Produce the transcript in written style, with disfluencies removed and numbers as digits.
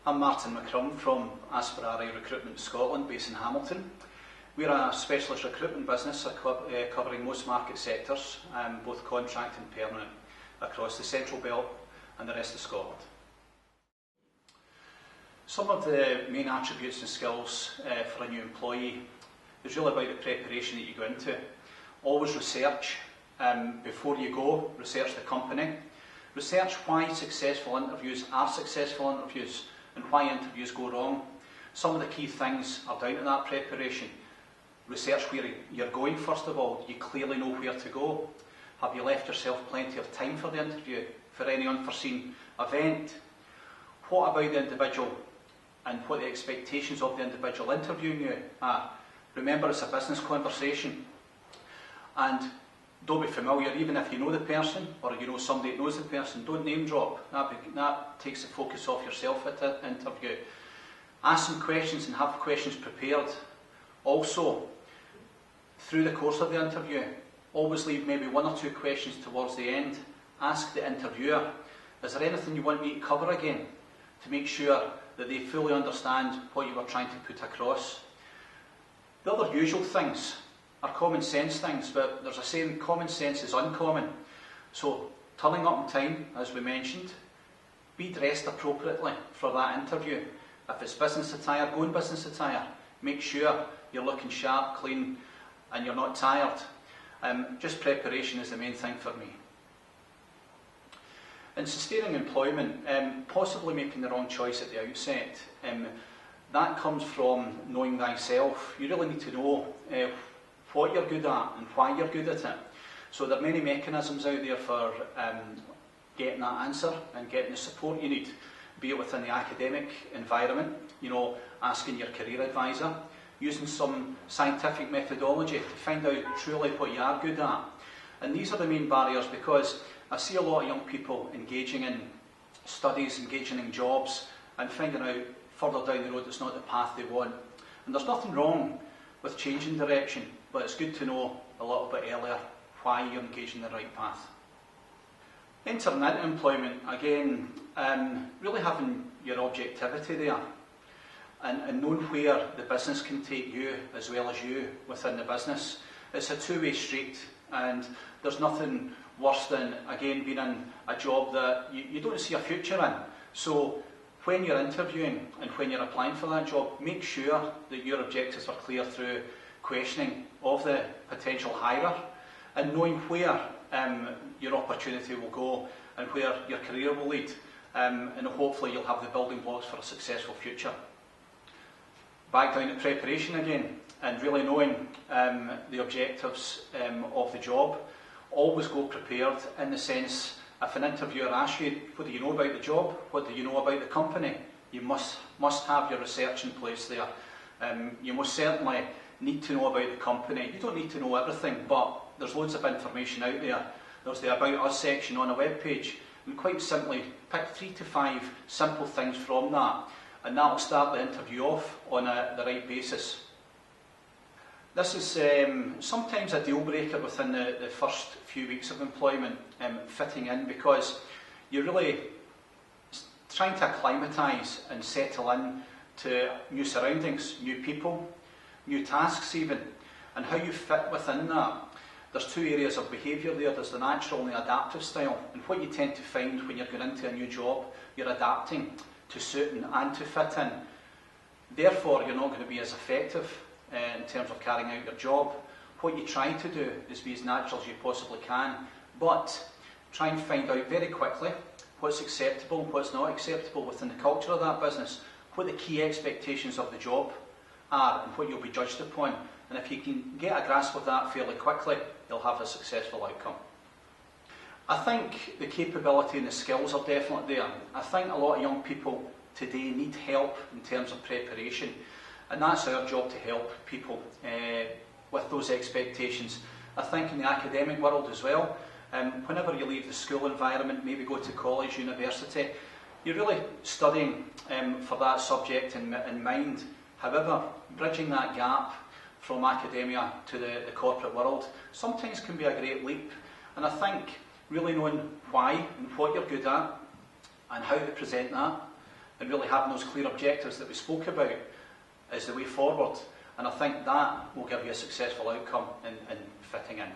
I'm McCrum from Aspirare Recruitment Scotland, based in Hamilton. We're a specialist recruitment business covering most market sectors, both contract and permanent, across the Central Belt and the rest of Scotland. Some of the main attributes and skills for a new employee is really about the preparation that you go into. Always research before you go, research the company. Research why successful interviews are successful interviews and why interviews go wrong. Some of the key things are down to that preparation. Research where you're going first of all. You clearly know where to go. Have you left yourself plenty of time for the interview, for any unforeseen event? What about the individual and what the expectations of the individual interviewing you are? Remember, it's a business conversation. And don't be familiar, even if you know the person or you know somebody that knows the person, don't name drop. That takes the focus off yourself at the interview. Ask some questions and have questions prepared. Also, through the course of the interview, always leave maybe one or two questions towards the end. Ask the interviewer, is there anything you want me to cover again, to make sure that they fully understand what you were trying to put across. The other usual things are common sense things, but there's a saying, common sense is uncommon. So, turning up on time, as we mentioned, be dressed appropriately for that interview. If it's business attire, go in business attire. Make sure you're looking sharp, clean, and you're not tired. Just preparation is the main thing for me. In sustaining employment, possibly making the wrong choice at the outset, that comes from knowing thyself. You really need to know what you're good at and why you're good at it. So there are many mechanisms out there for getting that answer and getting the support you need, be it within the academic environment, asking your career advisor, using some scientific methodology to find out truly what you are good at. And these are the main barriers, because I see a lot of young people engaging in studies, engaging in jobs, and finding out further down the road it's not the path they want. And there's nothing wrong with changing direction, but it's good to know a little bit earlier why you're engaging the right path. Entering into employment, again, really having your objectivity there, and knowing where the business can take you as well as you within the business. It's a two-way street, and there's nothing worse than, again, being in a job that you don't see a future in. So when you're interviewing and when you're applying for that job, make sure that your objectives are clear through questioning of the potential hirer and knowing where your opportunity will go and where your career will lead. And hopefully you'll have the building blocks for a successful future. Back down to preparation again, and really knowing the objectives of the job. Always go prepared, in the sense, if an interviewer asks you, what do you know about the job? What do you know about the company? You must have your research in place there. You most certainly need to know about the company. You don't need to know everything, but there's loads of information out there. There's the About Us section on a web page, and quite simply pick 3 to 5 simple things from that, and that'll start the interview off on the right basis. This is sometimes a deal breaker within the first few weeks of employment, fitting in, because you're really trying to acclimatise and settle in to new surroundings, new people, new tasks even, and how you fit within that. There's 2 areas of behaviour there. There's the natural and the adaptive style, and what you tend to find when you're going into a new job, you're adapting to suit and to fit in. Therefore, you're not going to be as effective in terms of carrying out your job. What you try to do is be as natural as you possibly can, but try and find out very quickly what's acceptable and what's not acceptable within the culture of that business, what the key expectations of the job are and what you'll be judged upon. And if you can get a grasp of that fairly quickly, you'll have a successful outcome. I think the capability and the skills are definitely there. I think a lot of young people today need help in terms of preparation. And that's our job, to help people with those expectations. I think in the academic world as well, whenever you leave the school environment, maybe go to college, university, you're really studying for that subject in mind. However, bridging that gap from academia to the corporate world sometimes can be a great leap. And I think really knowing why and what you're good at and how to present that and really having those clear objectives that we spoke about is the way forward. And I think that will give you a successful outcome in fitting in.